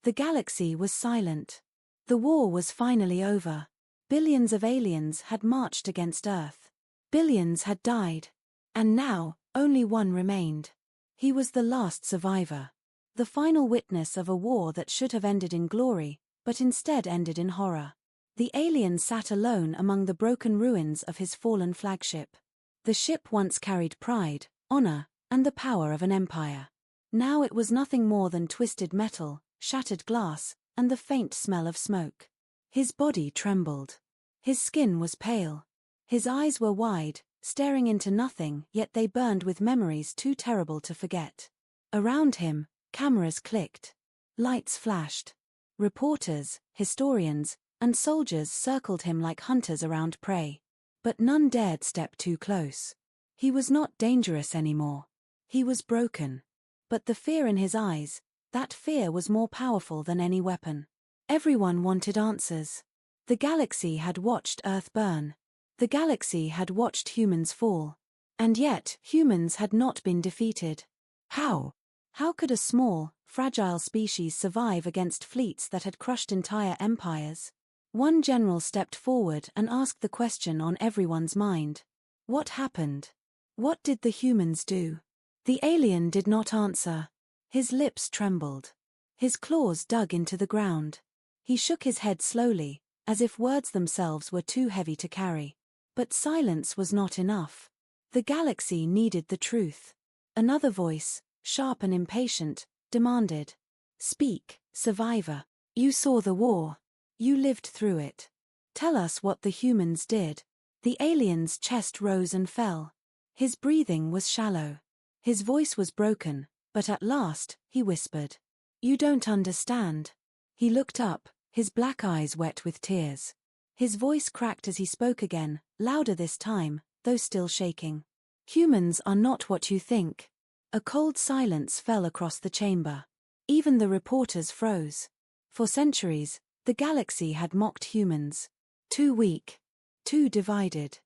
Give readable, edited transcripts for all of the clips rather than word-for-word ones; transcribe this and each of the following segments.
The galaxy was silent. The war was finally over. Billions of aliens had marched against Earth. Billions had died. And now, only one remained. He was the last survivor. The final witness of a war that should have ended in glory, but instead ended in horror. The alien sat alone among the broken ruins of his fallen flagship. The ship once carried pride, honor, and the power of an empire. Now it was nothing more than twisted metal, shattered glass, and the faint smell of smoke. His body trembled. His skin was pale. His eyes were wide, staring into nothing, yet they burned with memories too terrible to forget. Around him, cameras clicked. Lights flashed. Reporters, historians, and soldiers circled him like hunters around prey. But none dared step too close. He was not dangerous anymore. He was broken. But the fear in his eyes, that fear was more powerful than any weapon. Everyone wanted answers. The galaxy had watched Earth burn. The galaxy had watched humans fall. And yet, humans had not been defeated. How? How could a small, fragile species survive against fleets that had crushed entire empires? One general stepped forward and asked the question on everyone's mind. What happened? What did the humans do? The alien did not answer. His lips trembled. His claws dug into the ground. He shook his head slowly, as if words themselves were too heavy to carry. But silence was not enough. The galaxy needed the truth. Another voice, sharp and impatient, demanded. Speak, survivor. You saw the war. You lived through it. Tell us what the humans did. The alien's chest rose and fell. His breathing was shallow. His voice was broken, but at last, he whispered. You don't understand. He looked up, his black eyes wet with tears. His voice cracked as he spoke again, louder this time, though still shaking. Humans are not what you think. A cold silence fell across the chamber. Even the reporters froze. For centuries, the galaxy had mocked humans. Too weak. Too divided.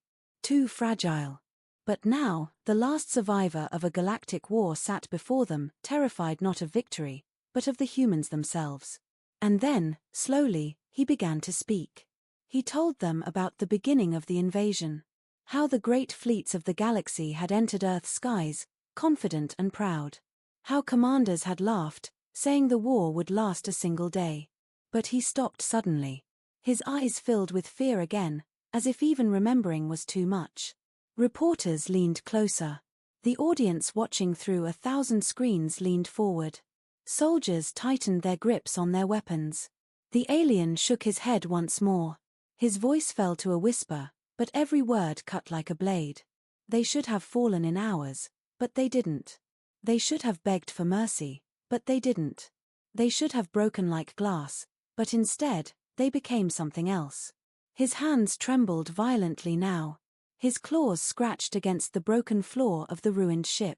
Too fragile. But now, the last survivor of a galactic war sat before them, terrified not of victory, but of the humans themselves. And then, slowly, he began to speak. He told them about the beginning of the invasion. How the great fleets of the galaxy had entered Earth's skies, confident and proud. How commanders had laughed, saying the war would last a single day. But he stopped suddenly. His eyes filled with fear again, as if even remembering was too much. Reporters leaned closer. The audience watching through 1,000 screens leaned forward. Soldiers tightened their grips on their weapons. The alien shook his head once more. His voice fell to a whisper, but every word cut like a blade. They should have fallen in hours, but they didn't. They should have begged for mercy, but they didn't. They should have broken like glass, but instead, they became something else. His hands trembled violently now. His claws scratched against the broken floor of the ruined ship.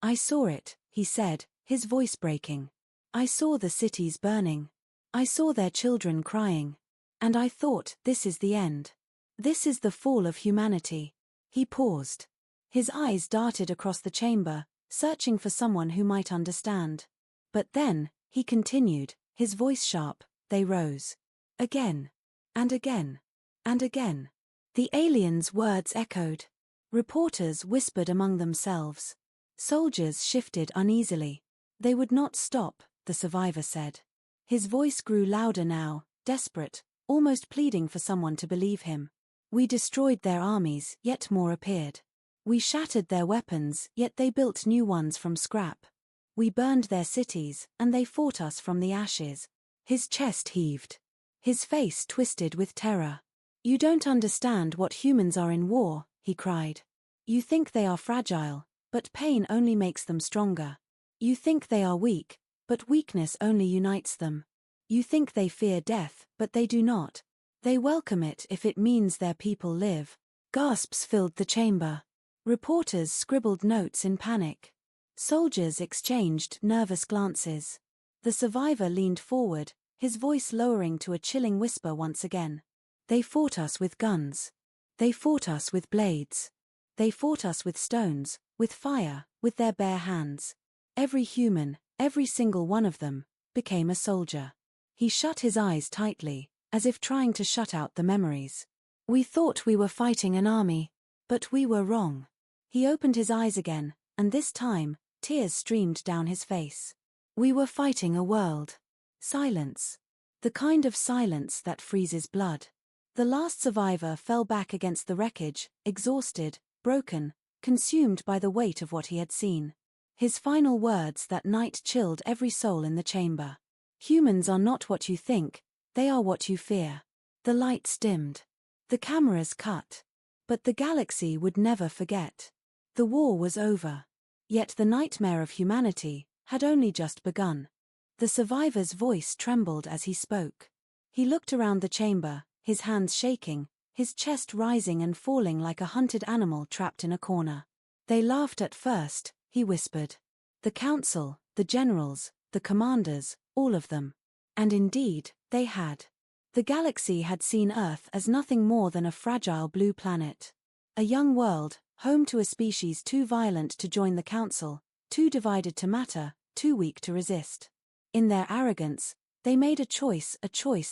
I saw it, he said, his voice breaking. I saw the cities burning. I saw their children crying. And I thought, this is the end. This is the fall of humanity. He paused. His eyes darted across the chamber, searching for someone who might understand. But then, he continued, his voice sharp, they rose. Again. And again. And again. The aliens' words echoed. Reporters whispered among themselves. Soldiers shifted uneasily. They would not stop, the survivor said. His voice grew louder now, desperate, almost pleading for someone to believe him. We destroyed their armies, yet more appeared. We shattered their weapons, yet they built new ones from scrap. We burned their cities, and they fought us from the ashes. His chest heaved. His face twisted with terror. You don't understand what humans are in war, he cried. You think they are fragile, but pain only makes them stronger. You think they are weak, but weakness only unites them. You think they fear death, but they do not. They welcome it if it means their people live. Gasps filled the chamber. Reporters scribbled notes in panic. Soldiers exchanged nervous glances. The survivor leaned forward, his voice lowering to a chilling whisper once again. They fought us with guns. They fought us with blades. They fought us with stones, with fire, with their bare hands. Every human, every single one of them, became a soldier. He shut his eyes tightly, as if trying to shut out the memories. We thought we were fighting an army, but we were wrong. He opened his eyes again, and this time, tears streamed down his face. We were fighting a world. Silence. The kind of silence that freezes blood. The last survivor fell back against the wreckage, exhausted, broken, consumed by the weight of what he had seen. His final words that night chilled every soul in the chamber. Humans are not what you think, they are what you fear. The lights dimmed. The cameras cut. But the galaxy would never forget. The war was over. Yet the nightmare of humanity had only just begun. The survivor's voice trembled as he spoke. He looked around the chamber, his hands shaking, his chest rising and falling like a hunted animal trapped in a corner. They laughed at first, he whispered. The council, the generals, the commanders, all of them. And indeed, they had. The galaxy had seen Earth as nothing more than a fragile blue planet. A young world, home to a species too violent to join the council, too divided to matter, too weak to resist. In their arrogance, they made a choice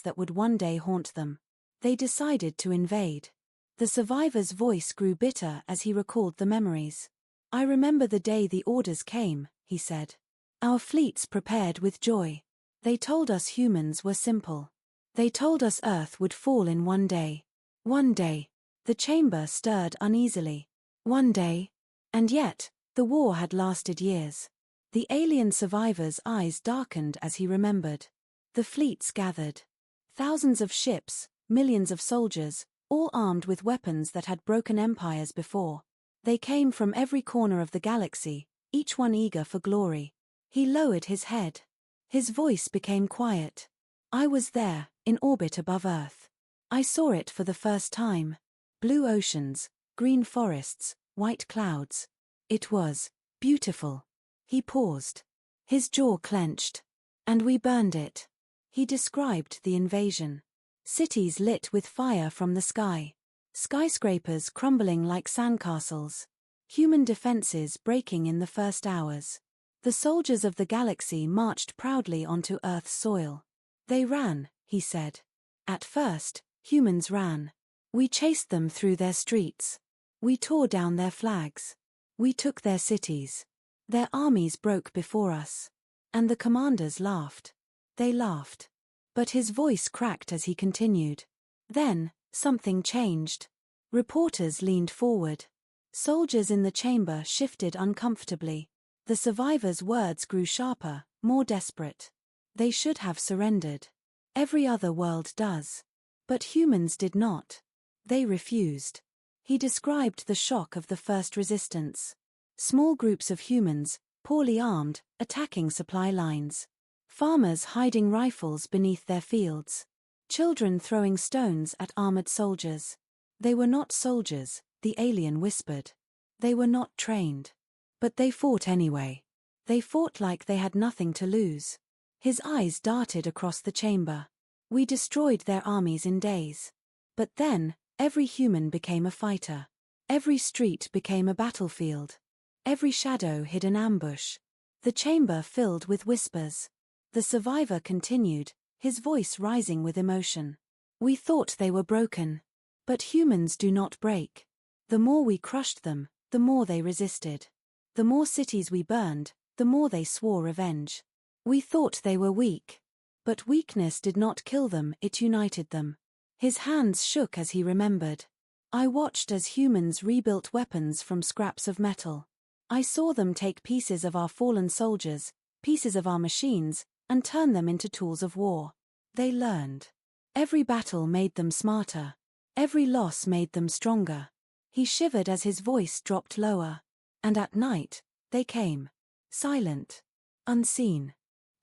that would one day haunt them. They decided to invade. The survivor's voice grew bitter as he recalled the memories. I remember the day the orders came, he said. Our fleets prepared with joy. They told us humans were simple. They told us Earth would fall in one day. One day. The chamber stirred uneasily. One day. And yet, the war had lasted years. The alien survivor's eyes darkened as he remembered. The fleets gathered. Thousands of ships, millions of soldiers, all armed with weapons that had broken empires before. They came from every corner of the galaxy, each one eager for glory. He lowered his head. His voice became quiet. I was there, in orbit above Earth. I saw it for the first time. Blue oceans, green forests, white clouds. It was beautiful. He paused. His jaw clenched. And we burned it. He described the invasion. Cities lit with fire from the sky. Skyscrapers crumbling like sandcastles. Human defenses breaking in the first hours. The soldiers of the galaxy marched proudly onto Earth's soil. They ran, he said. At first, humans ran. We chased them through their streets. We tore down their flags. We took their cities. Their armies broke before us. And the commanders laughed. They laughed. But his voice cracked as he continued. Then, something changed. Reporters leaned forward. Soldiers in the chamber shifted uncomfortably. The survivors' words grew sharper, more desperate. They should have surrendered. Every other world does. But humans did not. They refused. He described the shock of the first resistance. Small groups of humans, poorly armed, attacking supply lines. Farmers hiding rifles beneath their fields. Children throwing stones at armored soldiers. They were not soldiers, the alien whispered. They were not trained. But they fought anyway. They fought like they had nothing to lose. His eyes darted across the chamber. We destroyed their armies in days. But then, every human became a fighter. Every street became a battlefield. Every shadow hid an ambush. The chamber filled with whispers. The survivor continued, his voice rising with emotion. We thought they were broken. But humans do not break. The more we crushed them, the more they resisted. The more cities we burned, the more they swore revenge. We thought they were weak. But weakness did not kill them, it united them. His hands shook as he remembered. I watched as humans rebuilt weapons from scraps of metal. I saw them take pieces of our fallen soldiers, pieces of our machines, and turn them into tools of war. They learned. Every battle made them smarter. Every loss made them stronger. He shivered as his voice dropped lower. And at night, they came. Silent. Unseen.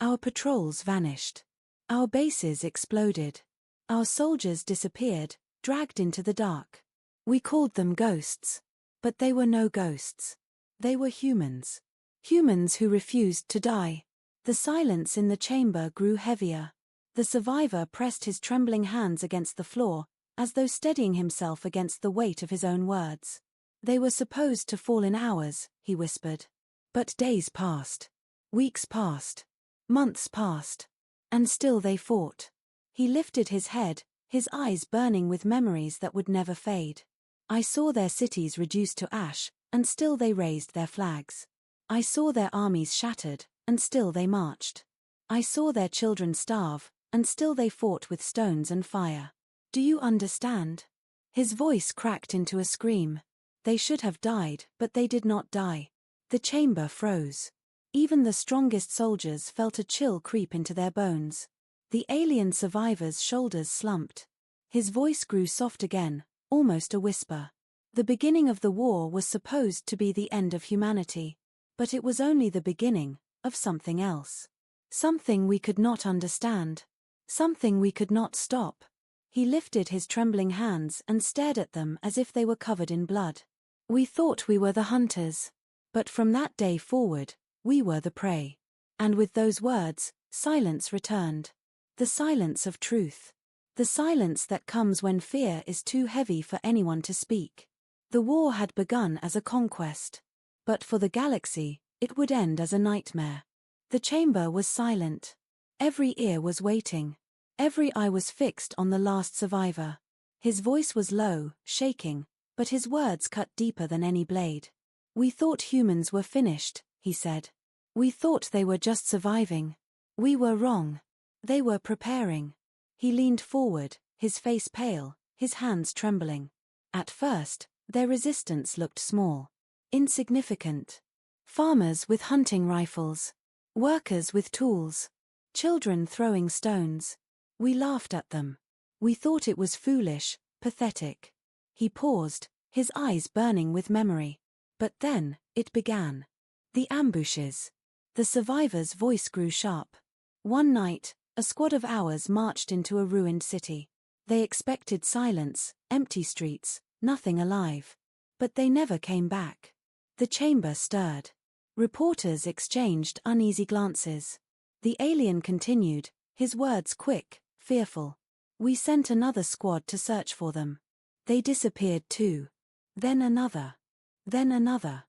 Our patrols vanished. Our bases exploded. Our soldiers disappeared, dragged into the dark. We called them ghosts. But they were no ghosts. They were humans. Humans who refused to die. The silence in the chamber grew heavier. The survivor pressed his trembling hands against the floor, as though steadying himself against the weight of his own words. They were supposed to fall in hours, he whispered. But days passed. Weeks passed. Months passed. And still they fought. He lifted his head, his eyes burning with memories that would never fade. I saw their cities reduced to ash, and still they raised their flags. I saw their armies shattered, and still they marched. I saw their children starve, and still they fought with stones and fire. Do you understand? His voice cracked into a scream. They should have died, but they did not die. The chamber froze. Even the strongest soldiers felt a chill creep into their bones. The alien survivor's shoulders slumped. His voice grew soft again, almost a whisper. The beginning of the war was supposed to be the end of humanity. But it was only the beginning of something else. Something we could not understand. Something we could not stop. He lifted his trembling hands and stared at them as if they were covered in blood. We thought we were the hunters. But from that day forward, we were the prey. And with those words, silence returned. The silence of truth. The silence that comes when fear is too heavy for anyone to speak. The war had begun as a conquest. But for the galaxy, it would end as a nightmare. The chamber was silent. Every ear was waiting. Every eye was fixed on the last survivor. His voice was low, shaking, but his words cut deeper than any blade. We thought humans were finished, he said. We thought they were just surviving. We were wrong. They were preparing. He leaned forward, his face pale, his hands trembling. At first, their resistance looked small. Insignificant. Farmers with hunting rifles. Workers with tools. Children throwing stones. We laughed at them. We thought it was foolish, pathetic. He paused, his eyes burning with memory. But then, it began. The ambushes. The survivor's voice grew sharp. One night, a squad of ours marched into a ruined city. They expected silence, empty streets, nothing alive. But they never came back. The chamber stirred. Reporters exchanged uneasy glances. The alien continued, his words quick, fearful. We sent another squad to search for them. They disappeared too. Then another. Then another.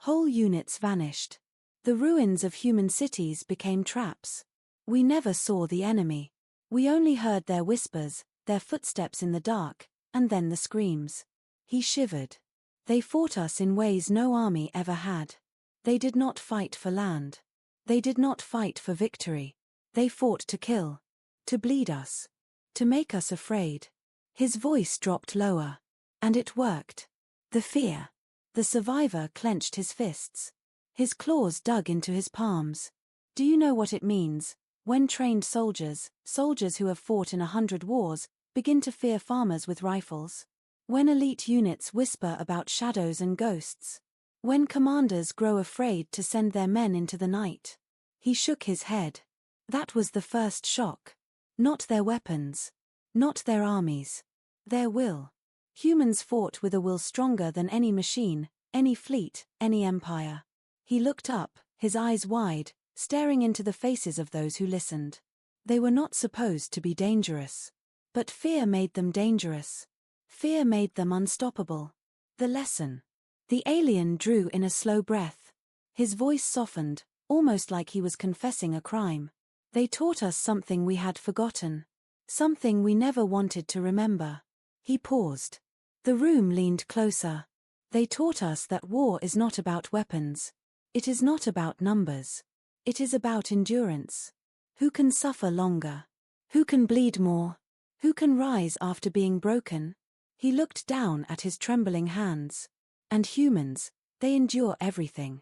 Whole units vanished. The ruins of human cities became traps. We never saw the enemy. We only heard their whispers, their footsteps in the dark, and then the screams. He shivered. They fought us in ways no army ever had. They did not fight for land. They did not fight for victory. They fought to kill. To bleed us. To make us afraid. His voice dropped lower. And it worked. The fear. The survivor clenched his fists. His claws dug into his palms. Do you know what it means, when trained soldiers who have fought in 100 wars, begin to fear farmers with rifles? When elite units whisper about shadows and ghosts? When commanders grow afraid to send their men into the night? He shook his head. That was the first shock. Not their weapons. Not their armies. Their will. Humans fought with a will stronger than any machine, any fleet, any empire. He looked up, his eyes wide, staring into the faces of those who listened. They were not supposed to be dangerous. But fear made them dangerous. Fear made them unstoppable. The lesson. The alien drew in a slow breath. His voice softened, almost like he was confessing a crime. They taught us something we had forgotten. Something we never wanted to remember. He paused. The room leaned closer. They taught us that war is not about weapons. It is not about numbers. It is about endurance. Who can suffer longer? Who can bleed more? Who can rise after being broken? He looked down at his trembling hands. And humans, they endure everything.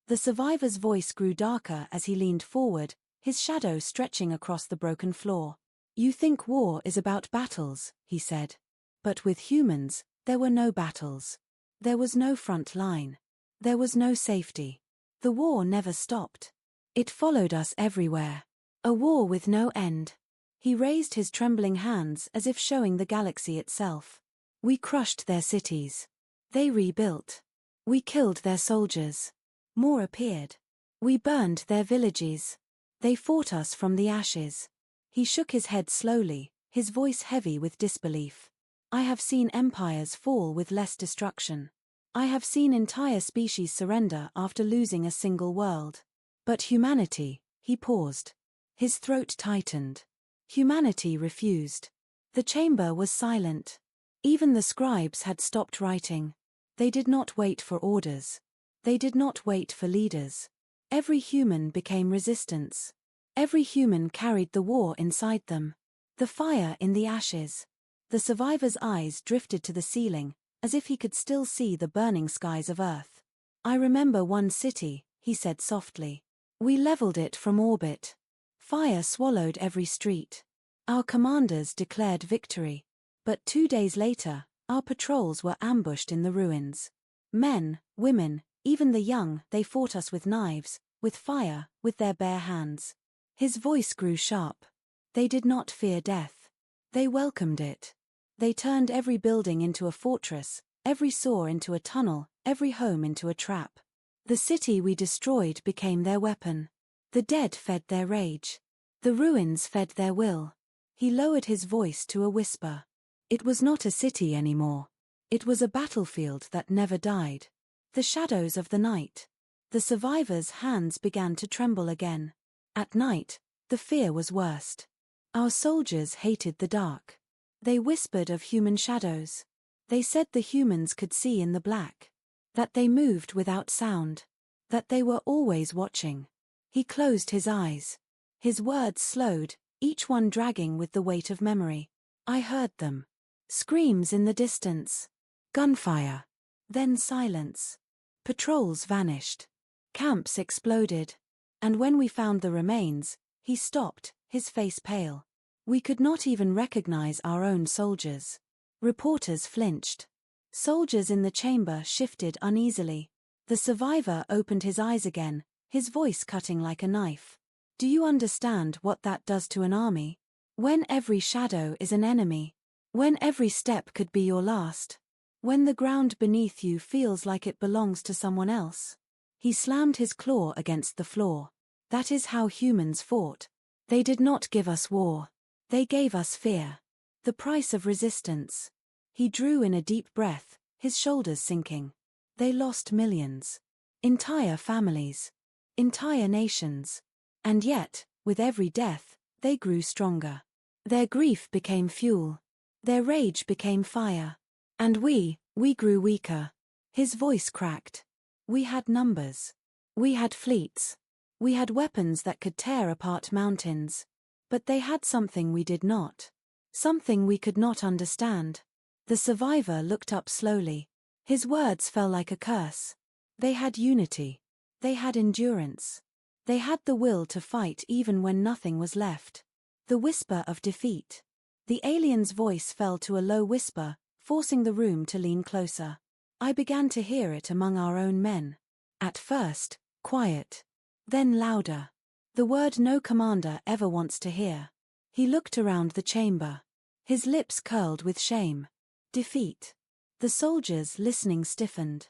The survivor's voice grew darker as he leaned forward, his shadow stretching across the broken floor. You think war is about battles, he said. But with humans, there were no battles. There was no front line. There was no safety. The war never stopped. It followed us everywhere. A war with no end. He raised his trembling hands as if showing the galaxy itself. We crushed their cities. They rebuilt. We killed their soldiers. More appeared. We burned their villages. They fought us from the ashes. He shook his head slowly, his voice heavy with disbelief. I have seen empires fall with less destruction. I have seen entire species surrender after losing a single world. But humanity, he paused. His throat tightened. Humanity refused. The chamber was silent. Even the scribes had stopped writing. They did not wait for orders. They did not wait for leaders. Every human became resistance. Every human carried the war inside them. The fire in the ashes. The survivor's eyes drifted to the ceiling, as if he could still see the burning skies of Earth. "I remember one city," he said softly. "We leveled it from orbit. Fire swallowed every street. Our commanders declared victory. But 2 days later, our patrols were ambushed in the ruins. Men, women, even the young, they fought us with knives, with fire, with their bare hands." His voice grew sharp. They did not fear death. They welcomed it. They turned every building into a fortress, every saw into a tunnel, every home into a trap. The city we destroyed became their weapon. The dead fed their rage. The ruins fed their will. He lowered his voice to a whisper. It was not a city anymore. It was a battlefield that never died. The shadows of the night. The survivors' hands began to tremble again. At night, the fear was worst. Our soldiers hated the dark. They whispered of human shadows. They said the humans could see in the black. That they moved without sound. That they were always watching. He closed his eyes. His words slowed, each one dragging with the weight of memory. I heard them. Screams in the distance. Gunfire. Then silence. Patrols vanished. Camps exploded. And when we found the remains, he stopped, his face pale. We could not even recognize our own soldiers. Reporters flinched. Soldiers in the chamber shifted uneasily. The survivor opened his eyes again, his voice cutting like a knife. "Do you understand what that does to an army? When every shadow is an enemy. When every step could be your last. When the ground beneath you feels like it belongs to someone else." He slammed his claw against the floor. "That is how humans fought. They did not give us war. They gave us fear. The price of resistance." He drew in a deep breath, his shoulders sinking. They lost millions. Entire families. Entire nations. And yet, with every death, they grew stronger. Their grief became fuel. Their rage became fire. And we grew weaker. His voice cracked. We had numbers. We had fleets. We had weapons that could tear apart mountains. But they had something we did not. Something we could not understand. The survivor looked up slowly. His words fell like a curse. They had unity. They had endurance. They had the will to fight even when nothing was left. The whisper of defeat. The alien's voice fell to a low whisper, forcing the room to lean closer. I began to hear it among our own men. At first, quiet. Then louder. The word no commander ever wants to hear. He looked around the chamber. His lips curled with shame. Defeat. The soldiers listening stiffened.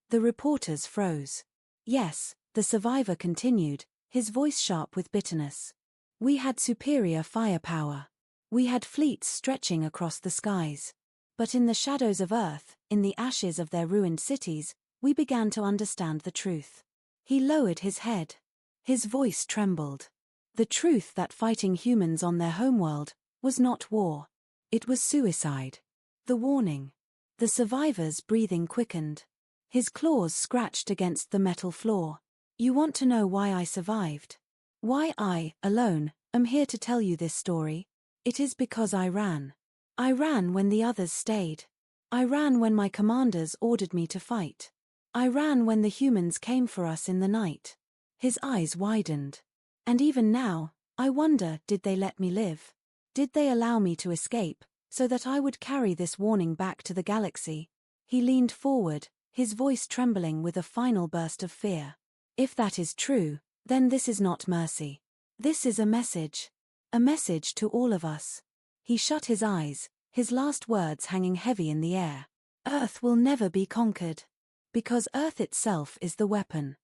The reporters froze. Yes, the survivor continued, his voice sharp with bitterness. We had superior firepower. We had fleets stretching across the skies. But in the shadows of Earth, in the ashes of their ruined cities, we began to understand the truth. He lowered his head. His voice trembled. The truth that fighting humans on their homeworld was not war. It was suicide. The warning. The survivor's breathing quickened. His claws scratched against the metal floor. You want to know why I survived? Why I, alone, am here to tell you this story? It is because I ran. I ran when the others stayed. I ran when my commanders ordered me to fight. I ran when the humans came for us in the night. His eyes widened. And even now, I wonder, did they let me live? Did they allow me to escape, so that I would carry this warning back to the galaxy? He leaned forward, his voice trembling with a final burst of fear. If that is true, then this is not mercy. This is a message. A message to all of us. He shut his eyes, his last words hanging heavy in the air. Earth will never be conquered. Because Earth itself is the weapon.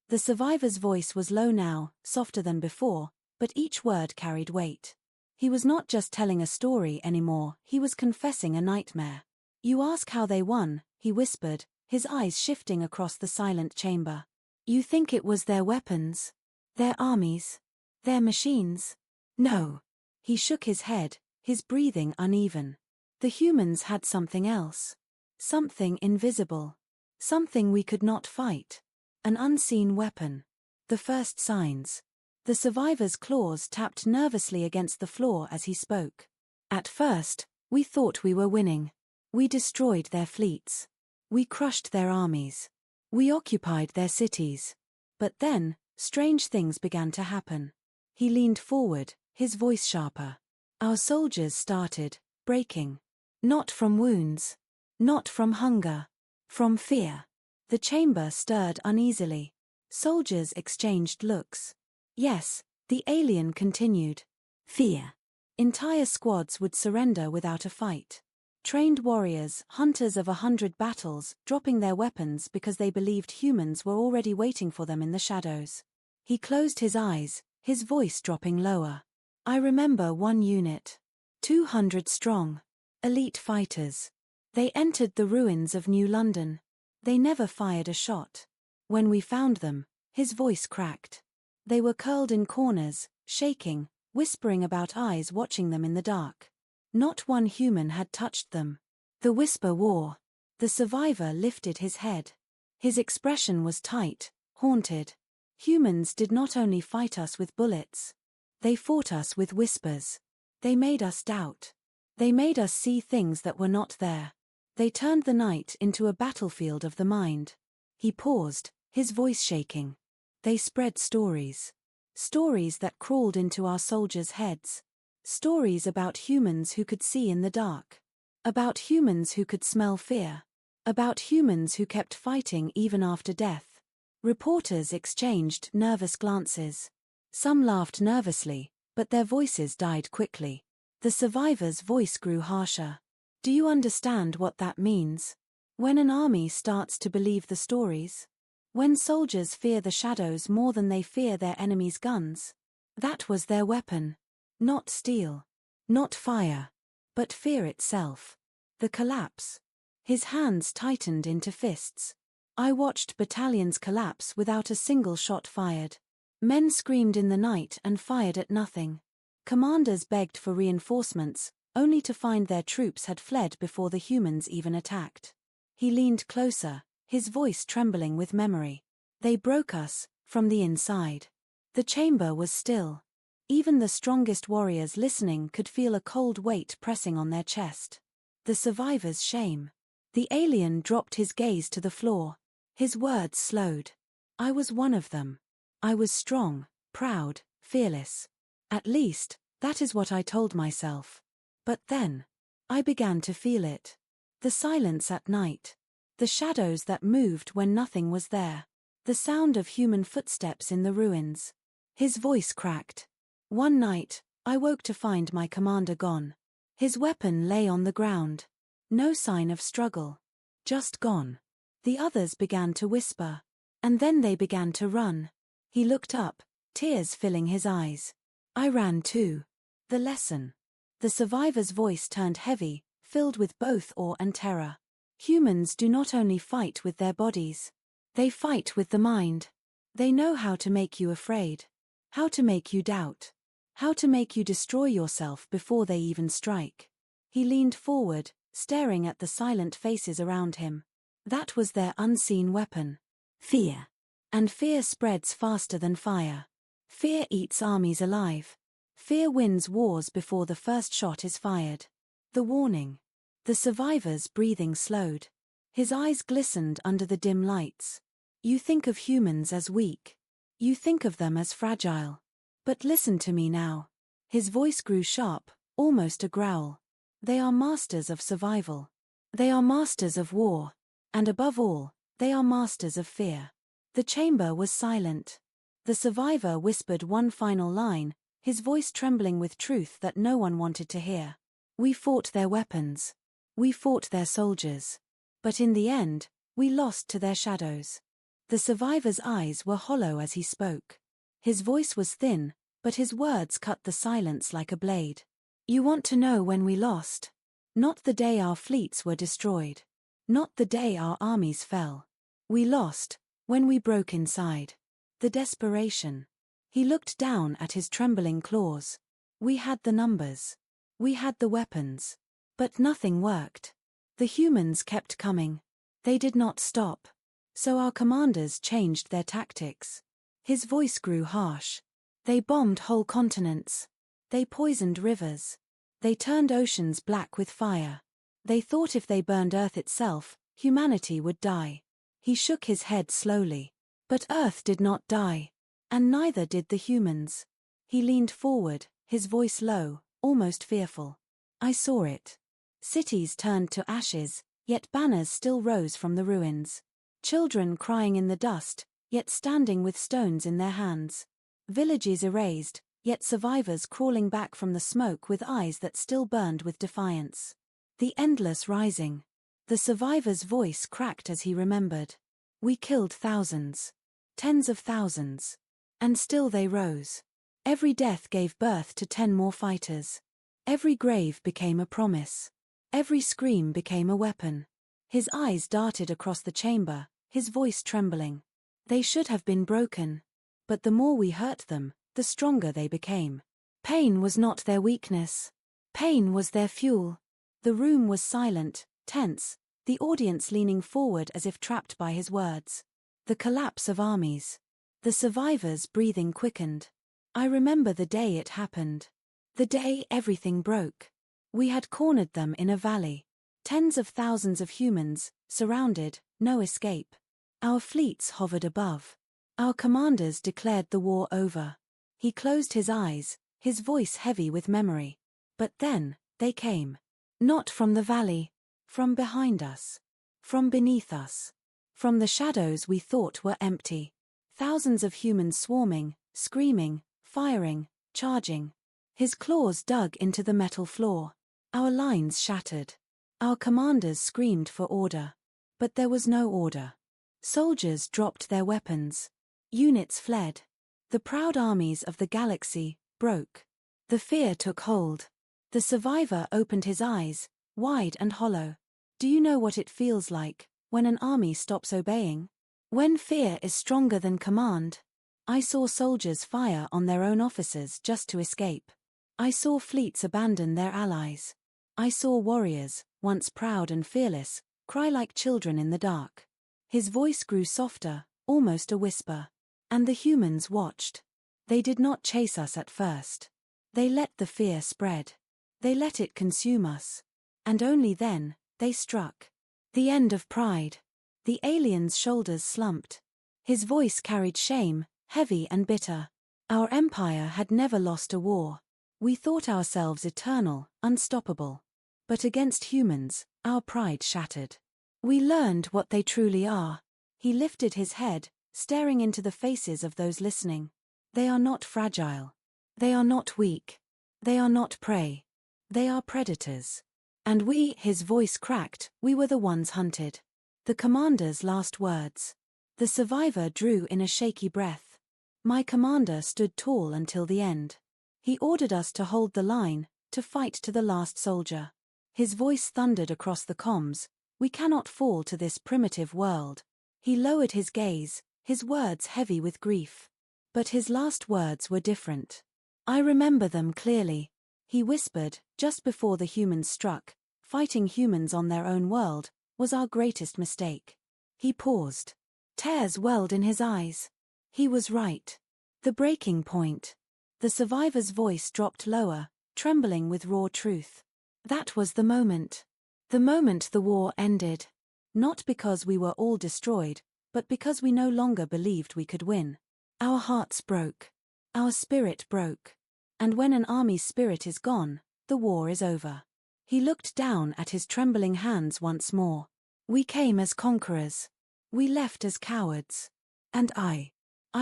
The survivor's voice was low now, softer than before, but each word carried weight. He was not just telling a story anymore, he was confessing a nightmare. You ask how they won, he whispered, his eyes shifting across the silent chamber. You think it was their weapons? Their armies? Their machines? No. He shook his head, his breathing uneven. The humans had something else. Something invisible. Something we could not fight. An unseen weapon. The first signs. The survivor's claws tapped nervously against the floor as he spoke. At first, we thought we were winning. We destroyed their fleets. We crushed their armies. We occupied their cities. But then, strange things began to happen. He leaned forward, his voice sharper. Our soldiers started breaking. Not from wounds. Not from hunger. From fear. The chamber stirred uneasily. Soldiers exchanged looks. Yes, the alien continued. Fear. Entire squads would surrender without a fight. Trained warriors, hunters of 100 battles, dropping their weapons because they believed humans were already waiting for them in the shadows. He closed his eyes, his voice dropping lower. I remember one unit. 200 strong. Elite fighters. They entered the ruins of New London. They never fired a shot. When we found them, his voice cracked. They were curled in corners, shaking, whispering about eyes watching them in the dark. Not one human had touched them. The whisper wore. The survivor lifted his head. His expression was tight, haunted. Humans did not only fight us with bullets. They fought us with whispers. They made us doubt. They made us see things that were not there. They turned the night into a battlefield of the mind. He paused, his voice shaking. They spread stories. Stories that crawled into our soldiers' heads. Stories about humans who could see in the dark. About humans who could smell fear. About humans who kept fighting even after death. Reporters exchanged nervous glances. Some laughed nervously, but their voices died quickly. The survivor's voice grew harsher. Do you understand what that means? When an army starts to believe the stories? When soldiers fear the shadows more than they fear their enemies' guns? That was their weapon. Not steel. Not fire. But fear itself. The collapse. His hands tightened into fists. I watched battalions collapse without a single shot fired. Men screamed in the night and fired at nothing. Commanders begged for reinforcements, only to find their troops had fled before the humans even attacked. He leaned closer, his voice trembling with memory. They broke us, from the inside. The chamber was still. Even the strongest warriors listening could feel a cold weight pressing on their chest. The survivor's shame. The alien dropped his gaze to the floor. His words slowed. I was one of them. I was strong, proud, fearless. At least, that is what I told myself. But then, I began to feel it. The silence at night. The shadows that moved when nothing was there. The sound of human footsteps in the ruins. His voice cracked. One night, I woke to find my commander gone. His weapon lay on the ground. No sign of struggle. Just gone. The others began to whisper. And then they began to run. He looked up, tears filling his eyes. I ran too. The lesson. The survivor's voice turned heavy, filled with both awe and terror. Humans do not only fight with their bodies. They fight with the mind. They know how to make you afraid. How to make you doubt. How to make you destroy yourself before they even strike. He leaned forward, staring at the silent faces around him. That was their unseen weapon. Fear. And fear spreads faster than fire. Fear eats armies alive. Fear wins wars before the first shot is fired. The warning. The survivor's breathing slowed. His eyes glistened under the dim lights. You think of humans as weak. You think of them as fragile. But listen to me now. His voice grew sharp, almost a growl. They are masters of survival. They are masters of war. And above all, they are masters of fear. The chamber was silent. The survivor whispered one final line, his voice trembling with truth that no one wanted to hear. We fought their weapons. We fought their soldiers. But in the end, we lost to their shadows. The survivor's eyes were hollow as he spoke. His voice was thin, but his words cut the silence like a blade. You want to know when we lost? Not the day our fleets were destroyed. Not the day our armies fell. We lost, when we broke inside. The desperation. He looked down at his trembling claws. We had the numbers. We had the weapons. But nothing worked. The humans kept coming. They did not stop. So our commanders changed their tactics. His voice grew harsh. They bombed whole continents. They poisoned rivers. They turned oceans black with fire. They thought if they burned Earth itself, humanity would die. He shook his head slowly. But Earth did not die. And neither did the humans. He leaned forward, his voice low, almost fearful. I saw it. Cities turned to ashes, yet banners still rose from the ruins. Children crying in the dust, yet standing with stones in their hands. Villages erased, yet survivors crawling back from the smoke with eyes that still burned with defiance. The endless rising. The survivor's voice cracked as he remembered. We killed thousands. Tens of thousands. And still they rose. Every death gave birth to 10 more fighters. Every grave became a promise. Every scream became a weapon. His eyes darted across the chamber, his voice trembling. They should have been broken. But the more we hurt them, the stronger they became. Pain was not their weakness. Pain was their fuel. The room was silent, tense, the audience leaning forward as if trapped by his words. The collapse of armies. The survivors' breathing quickened. I remember the day it happened. The day everything broke. We had cornered them in a valley. Tens of thousands of humans, surrounded, no escape. Our fleets hovered above. Our commanders declared the war over. He closed his eyes, his voice heavy with memory. But then, they came. Not from the valley. From behind us. From beneath us. From the shadows we thought were empty. Thousands of humans swarming, screaming, firing, charging. His claws dug into the metal floor. Our lines shattered. Our commanders screamed for order. But there was no order. Soldiers dropped their weapons. Units fled. The proud armies of the galaxy broke. The fear took hold. The survivor opened his eyes, wide and hollow. Do you know what it feels like, when an army stops obeying? When fear is stronger than command? I saw soldiers fire on their own officers just to escape. I saw fleets abandon their allies. I saw warriors, once proud and fearless, cry like children in the dark. His voice grew softer, almost a whisper. And the humans watched. They did not chase us at first. They let the fear spread. They let it consume us. And only then, they struck. The end of pride. The alien's shoulders slumped. His voice carried shame, heavy and bitter. Our empire had never lost a war. We thought ourselves eternal, unstoppable. But against humans, our pride shattered. We learned what they truly are. He lifted his head, staring into the faces of those listening. They are not fragile. They are not weak. They are not prey. They are predators. And we, his voice cracked, we were the ones hunted. The commander's last words. The survivor drew in a shaky breath. My commander stood tall until the end. He ordered us to hold the line, to fight to the last soldier. His voice thundered across the comms. We cannot fall to this primitive world. He lowered his gaze, his words heavy with grief. But his last words were different. I remember them clearly. He whispered, just before the humans struck, fighting humans on their own world was our greatest mistake. He paused. Tears welled in his eyes. He was right. The breaking point. The survivor's voice dropped lower, trembling with raw truth. That was the moment. The moment the war ended. Not because we were all destroyed, but because we no longer believed we could win. Our hearts broke. Our spirit broke. And when an army's spirit is gone, the war is over. He looked down at his trembling hands once more. We came as conquerors. We left as cowards. And I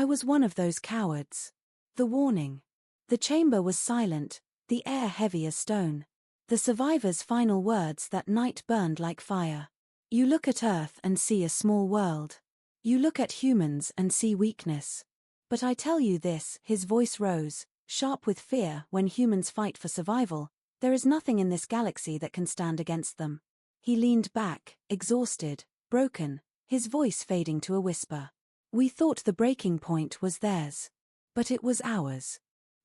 was one of those cowards. The warning. The chamber was silent, the air heavy as stone. The survivor's final words that night burned like fire. You look at Earth and see a small world. You look at humans and see weakness. But I tell you this, his voice rose, sharp with fear. When humans fight for survival, there is nothing in this galaxy that can stand against them. He leaned back, exhausted, broken, his voice fading to a whisper. We thought the breaking point was theirs. But it was ours.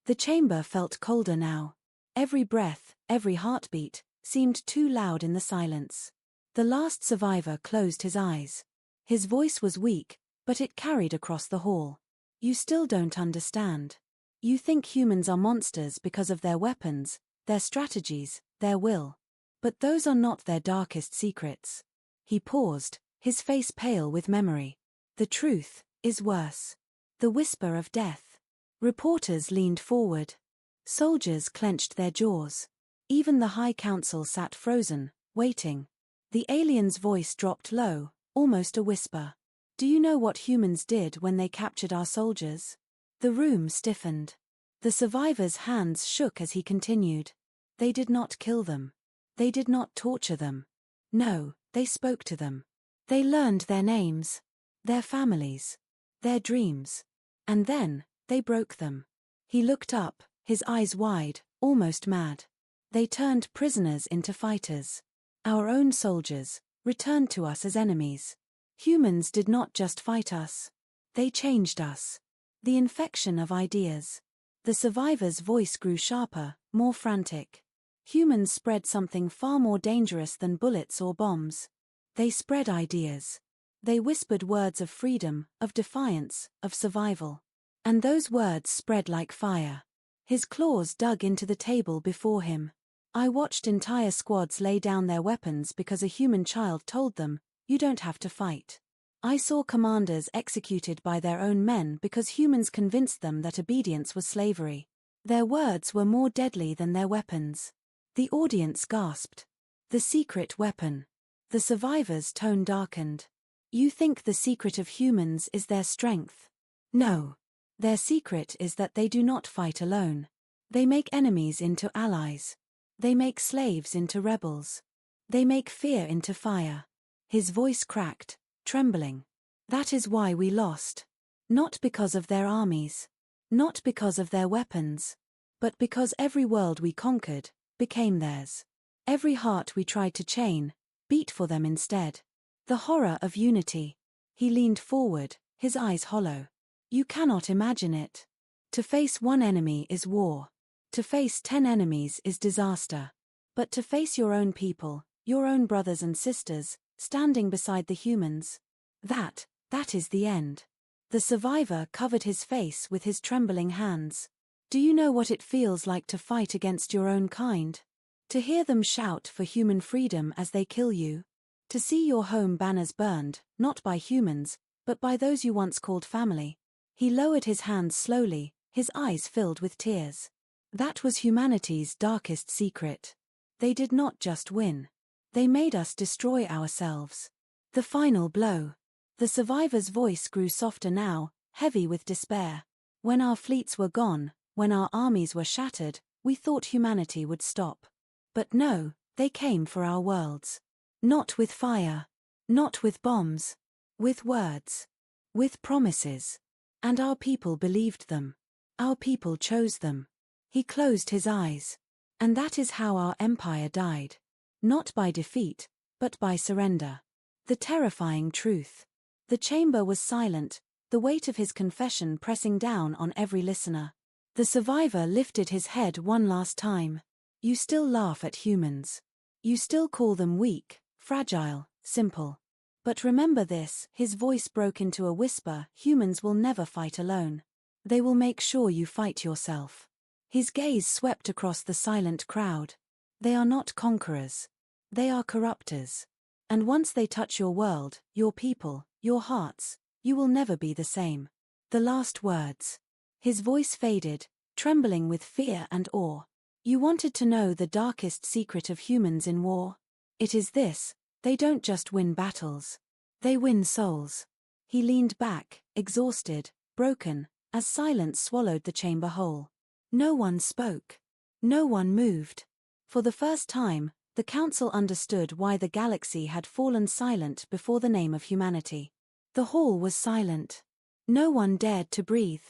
The chamber felt colder now. Every breath, every heartbeat, seemed too loud in the silence. The last survivor closed his eyes. His voice was weak, but it carried across the hall. You still don't understand. You think humans are monsters because of their weapons, their strategies, their will. But those are not their darkest secrets. He paused, his face pale with memory. The truth is worse. The whisper of death. Reporters leaned forward. Soldiers clenched their jaws. Even the High Council sat frozen, waiting. The alien's voice dropped low, almost a whisper. Do you know what humans did when they captured our soldiers? The room stiffened. The survivors' hands shook as he continued. They did not kill them. They did not torture them. No, they spoke to them. They learned their names, their families, their dreams. And then, they broke them. He looked up, his eyes wide, almost mad. They turned prisoners into fighters. Our own soldiers, returned to us as enemies. Humans did not just fight us. They changed us. The infection of ideas. The survivor's voice grew sharper, more frantic. Humans spread something far more dangerous than bullets or bombs. They spread ideas. They whispered words of freedom, of defiance, of survival. And those words spread like fire. His claws dug into the table before him. I watched entire squads lay down their weapons because a human child told them, you don't have to fight. I saw commanders executed by their own men because humans convinced them that obedience was slavery. Their words were more deadly than their weapons. The audience gasped. The secret weapon. The survivors' tone darkened. You think the secret of humans is their strength? No. Their secret is that they do not fight alone. They make enemies into allies. They make slaves into rebels. They make fear into fire. His voice cracked, trembling. That is why we lost. Not because of their armies. Not because of their weapons. But because every world we conquered became theirs. Every heart we tried to chain beat for them instead. The horror of unity. He leaned forward, his eyes hollow. You cannot imagine it. To face one enemy is war. To face 10 enemies is disaster. But to face your own people, your own brothers and sisters, standing beside the humans, that is the end. The survivor covered his face with his trembling hands. Do you know what it feels like to fight against your own kind? To hear them shout for human freedom as they kill you? To see your home banners burned, not by humans, but by those you once called family? He lowered his hands slowly, his eyes filled with tears. That was humanity's darkest secret. They did not just win. They made us destroy ourselves. The final blow. The survivor's voice grew softer now, heavy with despair. When our fleets were gone, when our armies were shattered, we thought humanity would stop. But no, they came for our worlds. Not with fire. Not with bombs. With words. With promises. And our people believed them. Our people chose them. He closed his eyes. And that is how our empire died. Not by defeat, but by surrender. The terrifying truth. The chamber was silent, the weight of his confession pressing down on every listener. The survivor lifted his head one last time. You still laugh at humans. You still call them weak, fragile, simple. But remember this, his voice broke into a whisper, humans will never fight alone. They will make sure you fight yourself. His gaze swept across the silent crowd. They are not conquerors. They are corruptors. And once they touch your world, your people, your hearts, you will never be the same. The last words. His voice faded, trembling with fear and awe. You wanted to know the darkest secret of humans in war? It is this, they don't just win battles. They win souls. He leaned back, exhausted, broken, as silence swallowed the chamber whole. No one spoke. No one moved. For the first time, the council understood why the galaxy had fallen silent before the name of humanity. The hall was silent. No one dared to breathe.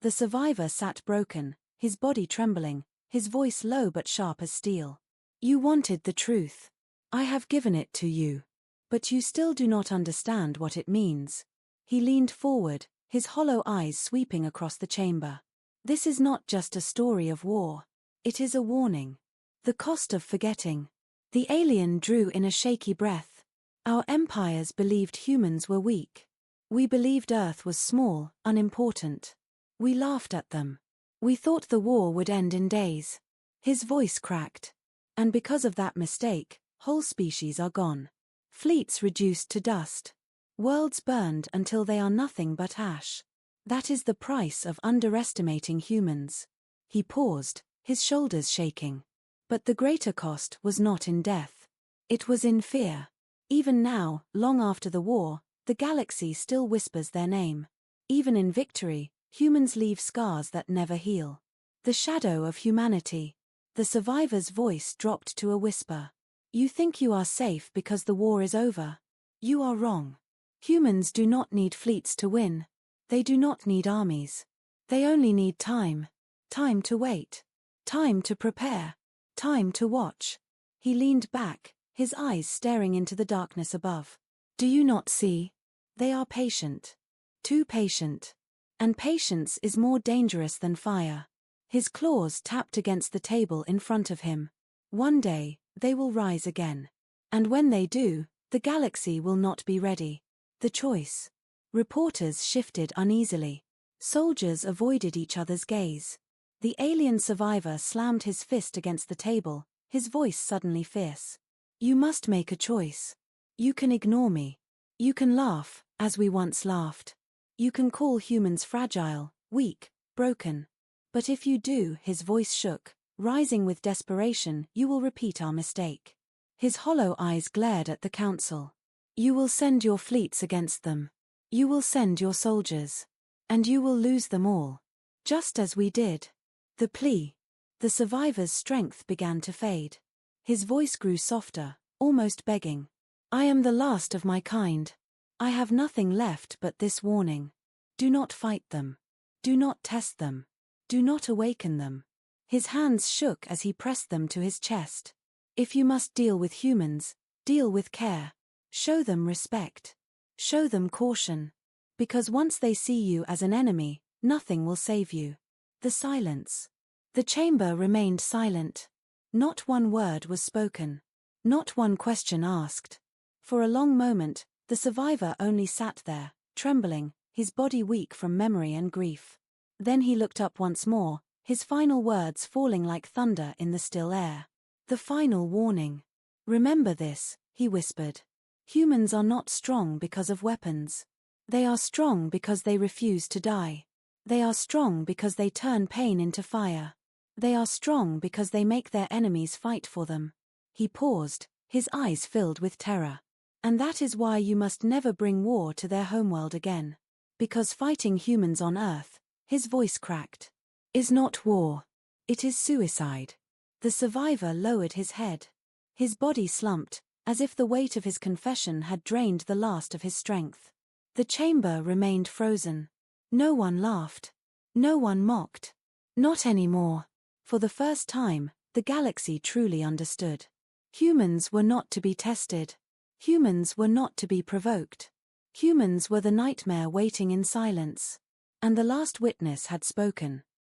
The survivor sat broken, his body trembling, his voice low but sharp as steel. You wanted the truth. I have given it to you. But you still do not understand what it means. He leaned forward, his hollow eyes sweeping across the chamber. This is not just a story of war. It is a warning. The cost of forgetting. The alien drew in a shaky breath. Our empires believed humans were weak. We believed Earth was small, unimportant. We laughed at them. We thought the war would end in days. His voice cracked. And because of that mistake, whole species are gone. Fleets reduced to dust. Worlds burned until they are nothing but ash. That is the price of underestimating humans. He paused, his shoulders shaking. But the greater cost was not in death. It was in fear. Even now, long after the war, the galaxy still whispers their name. Even in victory, humans leave scars that never heal. The shadow of humanity. The survivor's voice dropped to a whisper. You think you are safe because the war is over. You are wrong. Humans do not need fleets to win. They do not need armies. They only need time. Time to wait. Time to prepare. Time to watch. He leaned back, his eyes staring into the darkness above. Do you not see? They are patient. Too patient. And patience is more dangerous than fire. His claws tapped against the table in front of him. One day, they will rise again. And when they do, the galaxy will not be ready. The choice. Reporters shifted uneasily. Soldiers avoided each other's gaze. The alien survivor slammed his fist against the table, his voice suddenly fierce. You must make a choice. You can ignore me. You can laugh, as we once laughed. You can call humans fragile, weak, broken. But if you do, his voice shook, rising with desperation, you will repeat our mistake. His hollow eyes glared at the council. You will send your fleets against them. You will send your soldiers. And you will lose them all. Just as we did. The plea. The survivor's strength began to fade. His voice grew softer, almost begging. I am the last of my kind. I have nothing left but this warning. Do not fight them. Do not test them. Do not awaken them. His hands shook as he pressed them to his chest. If you must deal with humans, deal with care. Show them respect. Show them caution. Because once they see you as an enemy, nothing will save you. The silence. The chamber remained silent. Not one word was spoken. Not one question asked. For a long moment, the survivor only sat there, trembling, his body weak from memory and grief. Then he looked up once more, his final words falling like thunder in the still air. The final warning. Remember this, he whispered. Humans are not strong because of weapons. They are strong because they refuse to die. They are strong because they turn pain into fire. They are strong because they make their enemies fight for them. He paused, his eyes filled with terror. And that is why you must never bring war to their homeworld again. Because fighting humans on Earth, his voice cracked, is not war. It is suicide. The survivor lowered his head. His body slumped, as if the weight of his confession had drained the last of his strength. The chamber remained frozen. No one laughed. No one mocked. Not anymore. For the first time, the galaxy truly understood. Humans were not to be tested. Humans were not to be provoked. Humans were the nightmare waiting in silence. And the last witness had spoken.